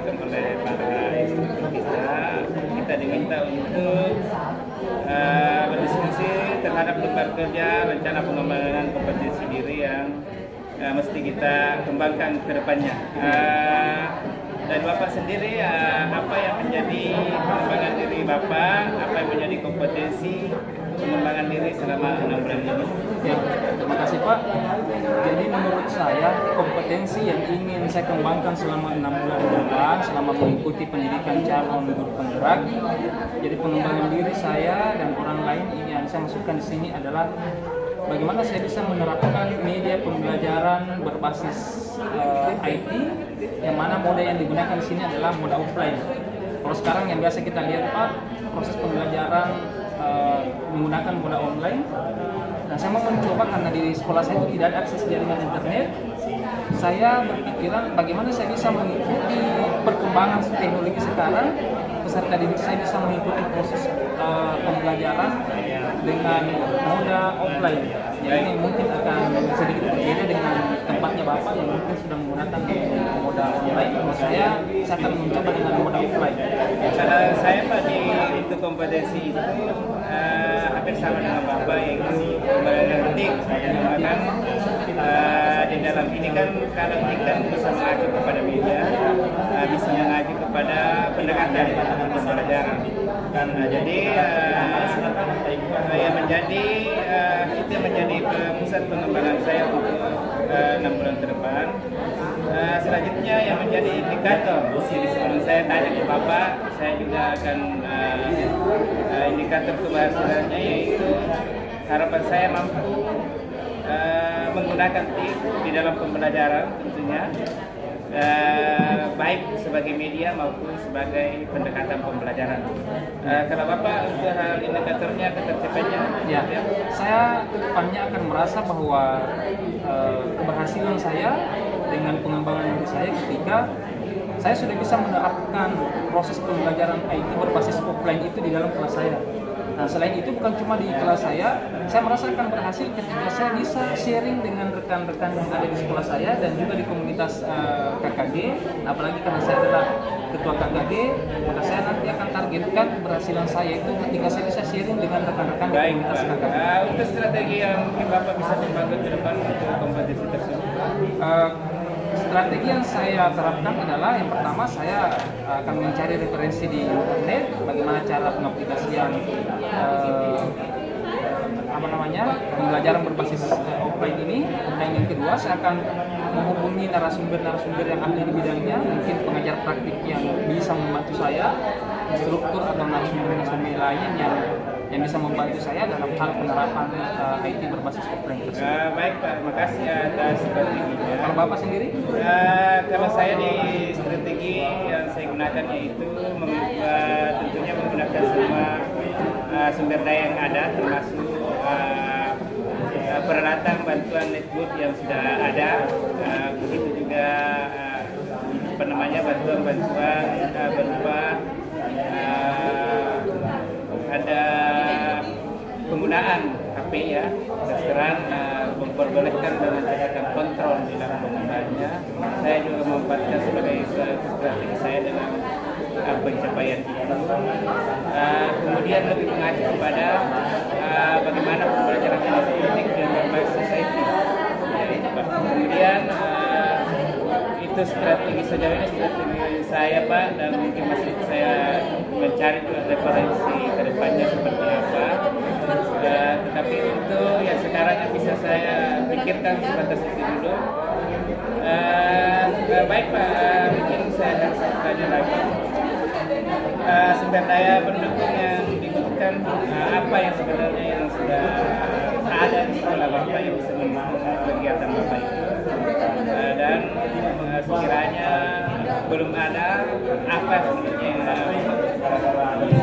disampaikan oleh para instruktur kita diminta untuk berdiskusi terhadap lembar kerja rencana pengembangan kompetensi diri yang mesti kita kembangkan ke depannya. Dan Bapak sendiri, apa yang menjadi pengembangan diri Bapak, apa yang menjadi kompetensi pengembangan diri selama 6 bulan ini? Ya, terima kasih Pak. Jadi menurut saya kompetensi yang ingin saya kembangkan selama 6 bulan ke depan, selama mengikuti pendidikan calon guru penggerak. Jadi pengembangan diri saya dan orang lain yang saya masukkan di sini adalah bagaimana saya bisa menerapkan media pembelajaran berbasis IT, yang mana moda yang digunakan di sini adalah moda offline. Kalau sekarang yang biasa kita lihat Pak, proses pembelajaran menggunakan moda online. Nah, saya mau mencoba karena di sekolah saya itu tidak ada akses jaringan internet. Saya berpikiran bagaimana saya bisa mengikuti perkembangan teknologi sekarang, peserta didik saya bisa mengikuti proses pembelajaran dengan moda offline. Jadi ini mungkin akan sedikit berbeda dengan tempatnya Bapak yang mungkin sudah menggunakan moda online. Kalau saya akan mencoba dengan moda offline. Kalau saya Pak di itu kompetensi itu hampir sama dengan Bapak, yaitu mengerti menggunakan di dalam ini kan kalau ini kan bisa mengacu kepada media, bisa mengacu kepada pendekatan pembelajaran. Jadi yang menjadi itu menjadi pusat pengembangan saya untuk 6 bulan ke depan. Selanjutnya yang menjadi indikator, jadi sebelum saya tanya ke Bapak, saya juga akan indikator keberhasilannya, yaitu harapan saya mampu menggunakan TIK di dalam pembelajaran tentunya, baik sebagai media maupun sebagai pendekatan pembelajaran. Kalau Bapak untuk hal indikatornya ketercapaiannya, ya, saya kedepannya akan merasa bahwa keberhasilan saya dengan pengembangan diri saya ketika saya sudah bisa menerapkan proses pembelajaran IT berbasis offline itu di dalam kelas saya. Nah, selain itu bukan cuma di kelas saya merasakan berhasil ketika saya bisa sharing dengan rekan-rekan yang ada di sekolah saya dan juga di komunitas KKG. Apalagi karena saya adalah ketua KKG, maka saya nanti akan targetkan keberhasilan saya itu ketika saya bisa sharing dengan rekan-rekan di komunitas KKG. Untuk strategi yang mungkin Bapak bisa membangun ke depan untuk kompetisi tersebut? Strategi yang saya terapkan adalah yang pertama saya akan mencari referensi di internet bagaimana cara pengaplikasian pembelajaran berbasis offline ini. Dan yang kedua saya akan menghubungi narasumber-narasumber yang ahli di bidangnya, mungkin pengajar praktik yang bisa membantu saya, instruktur atau narasumber lainnya yang bisa membantu saya dalam hal penerapan IT berbasis offline tersebut. Baik Pak, makasih atas strateginya. Kalau Bapak sendiri? Kalau saya di strategi yang saya gunakan yaitu tentunya menggunakan semua sumber daya yang ada, termasuk peralatan bantuan netbook yang sudah ada, begitu juga bantuan-bantuan berupa ada penggunaan HP ya, restoran memperbolehkan dengan catatan kontrol di dalam penggunaannya. Saya juga memanfaatkan sebagai strategi saya dengan pencapaian itu. Kemudian lebih mengacu kepada bagaimana pembelajaran elektronik dan berbasis IT. Kemudian itu strategi sejauh ini strategi saya Pak, dan mungkin masih saya mencari referensi ke depannya seperti apa. Tetapi untuk yang sekarang yang bisa saya pikirkan sebatas itu dulu. Baik Pak, mungkin saya akan tanya lagi. Sumber daya pendukung yang dibutuhkan, apa yang sebenarnya yang sudah ada di sekolah Bapak yang bisa mendukung kegiatan Bapak itu, dan sekiranya belum ada, apa sebenarnya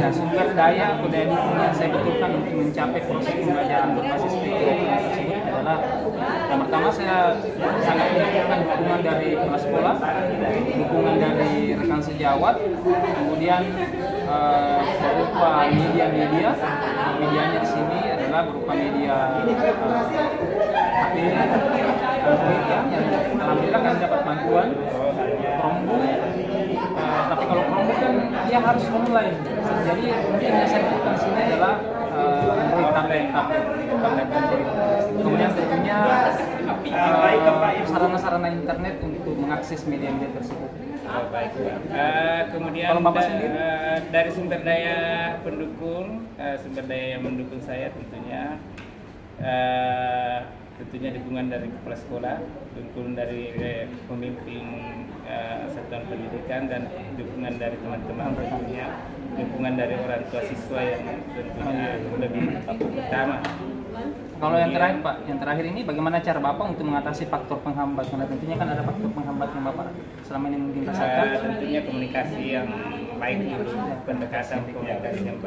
Nah, sumber daya atau daya dukung yang saya butuhkan untuk mencapai proses pembelajaran berbasis teknologi tersebut adalah yang pertama saya sangat membutuhkan dukungan dari kepala sekolah, dukungan dari rekan sejawat, kemudian berupa media-media. Medianya di sini adalah berupa media HP, Android yang alhamdulillah kami dapat bantuan Chromebook, dia harus online. Jadi mungkin yang saya lakukan di sini adalah Android tablet. Kemudian tentunya sarana-sarana internet untuk mengakses media-media tersebut. Oh, baik. Kemudian Kalau Bapak sendiri? Dari sumber daya pendukung, sumber daya yang mendukung saya tentunya dukungan dari kepala sekolah, dukungan dari pemimpin satuan pendidikan, dan dukungan dari teman-teman tentunya, dukungan dari orang tua siswa yang tentunya lebih utama. Kalau yang terakhir Pak, yang terakhir ini bagaimana cara Bapak untuk mengatasi faktor penghambat? Karena tentunya kan ada faktor penghambat yang Bapak selama ini mungkin rasakan. Tentunya komunikasi yang baik dulu, pendekatan komunikasi yang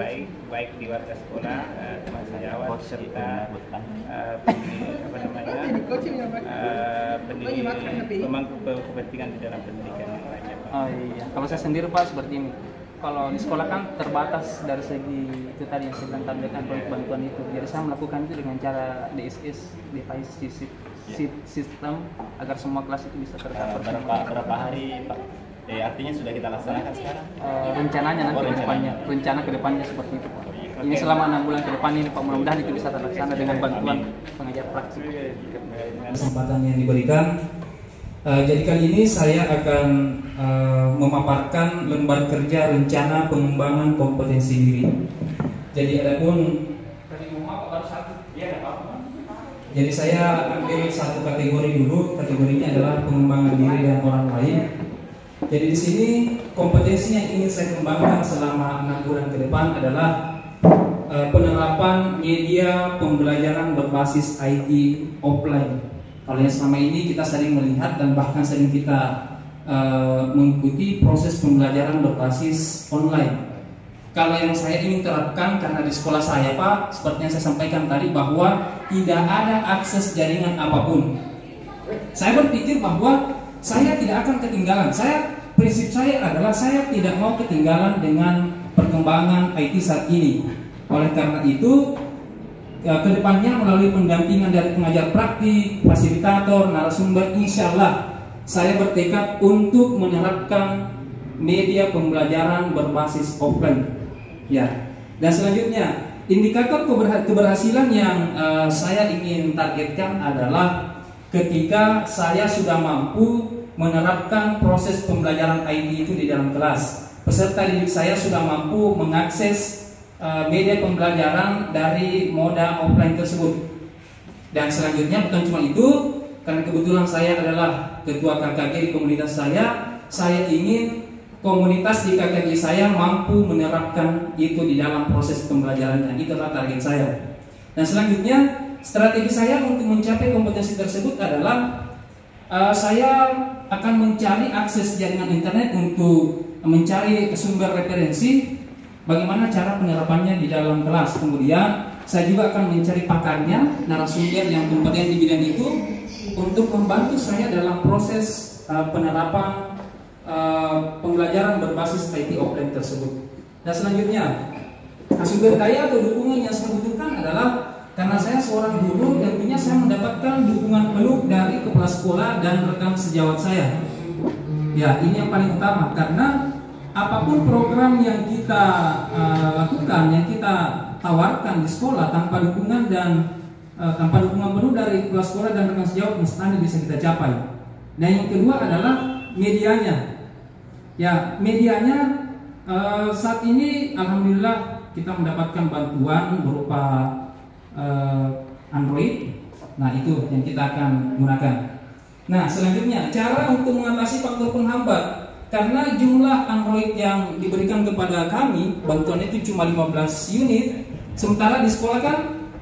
baik di warga sekolah, teman sejawat, serta pemangku kepentingan di dalam pendidikan yang lainnya. Oh iya, kalau saya sendiri Pak seperti ini. Kalau di sekolah kan terbatas dari segi itu tadi yang saya bilang tablet Android bantuan itu. Jadi saya melakukan itu dengan cara DSS, device system, agar semua kelas itu bisa tercover. Berapa hari Pak? Artinya sudah kita laksanakan sekarang? Rencananya nanti ke depannya, rencana ke depannya seperti itu Pak. Ini selama 6 bulan ke depan ini Pak, mudah-mudahan itu bisa terlaksana dengan bantuan pengajar praktik. Kesempatan yang diberikan. Jadi kali ini saya akan memaparkan lembar kerja rencana pengembangan kompetensi diri. Jadi Jadi saya ambil satu kategori dulu. Kategorinya adalah pengembangan diri dan orang lain. Jadi di sini kompetensi yang ingin saya kembangkan selama 6 bulan ke depan adalah penerapan media pembelajaran berbasis IT offline. Kalau yang selama ini kita sering melihat dan bahkan sering kita mengikuti proses pembelajaran berbasis online. Kalau yang saya ingin terapkan, karena di sekolah saya Pak, seperti yang saya sampaikan tadi, bahwa tidak ada akses jaringan apapun. Saya berpikir bahwa saya tidak akan ketinggalan. Prinsip saya adalah saya tidak mau ketinggalan dengan perkembangan IT saat ini. Oleh karena itu, kedepannya melalui pendampingan dari pengajar praktik, fasilitator, narasumber, insya Allah saya bertekad untuk menerapkan media pembelajaran berbasis offline. Ya. Dan selanjutnya, indikator keberhasilan yang saya ingin targetkan adalah ketika saya sudah mampu menerapkan proses pembelajaran IT itu di dalam kelas. Peserta didik saya sudah mampu mengakses media pembelajaran dari moda offline tersebut. Dan selanjutnya bukan cuma itu, karena kebetulan saya adalah ketua KKG di komunitas saya ingin komunitas di KKG saya mampu menerapkan itu di dalam proses pembelajarannya. Itu adalah target saya. Dan selanjutnya strategi saya untuk mencapai kompetensi tersebut adalah saya akan mencari akses jaringan internet untuk mencari sumber referensi bagaimana cara penerapannya di dalam kelas. Kemudian saya juga akan mencari pakarnya, narasumber yang kompeten di bidang itu untuk membantu saya dalam proses penerapan pembelajaran berbasis IT offline tersebut. Dan selanjutnya, sumber daya atau dukungan yang saya butuhkan adalah karena saya seorang guru, tentunya saya mendapatkan dukungan penuh dari kepala sekolah dan rekan sejawat saya. Ya, ini yang paling utama, karena apapun program yang kita lakukan, yang kita tawarkan di sekolah tanpa dukungan penuh dari kepala sekolah dan rekan sejawat, mustahil bisa kita capai. Nah, yang kedua adalah medianya. Ya, medianya saat ini alhamdulillah kita mendapatkan bantuan berupa Android. Nah, itu yang kita akan gunakan. Nah, selanjutnya cara untuk mengatasi faktor penghambat. Karena jumlah Android yang diberikan kepada kami, bantuan itu cuma 15 unit, sementara di sekolah kan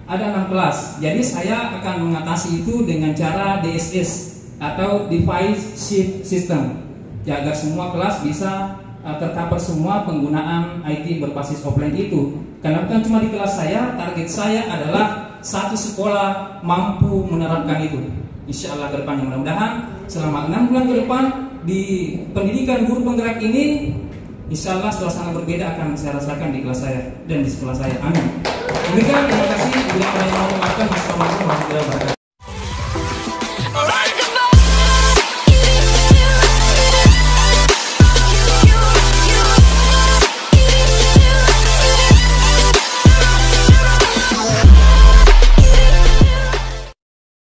ada 6 kelas. Jadi saya akan mengatasi itu dengan cara DSS atau Device System, ya, agar semua kelas bisa tercover semua penggunaan IT berbasis offline itu. Karena bukan cuma di kelas saya, target saya adalah satu sekolah mampu menerapkan itu. Insya Allah ke depannya, mudah-mudahan selama 6 bulan ke depan di pendidikan guru penggerak ini, insya Allah suasana berbeda akan saya rasakan di kelas saya dan di sekolah saya. Amin. Demikian, terima kasih. Bila ada yang mau memaafkan, wassalamualaikum warahmatullahi wabarakatuh.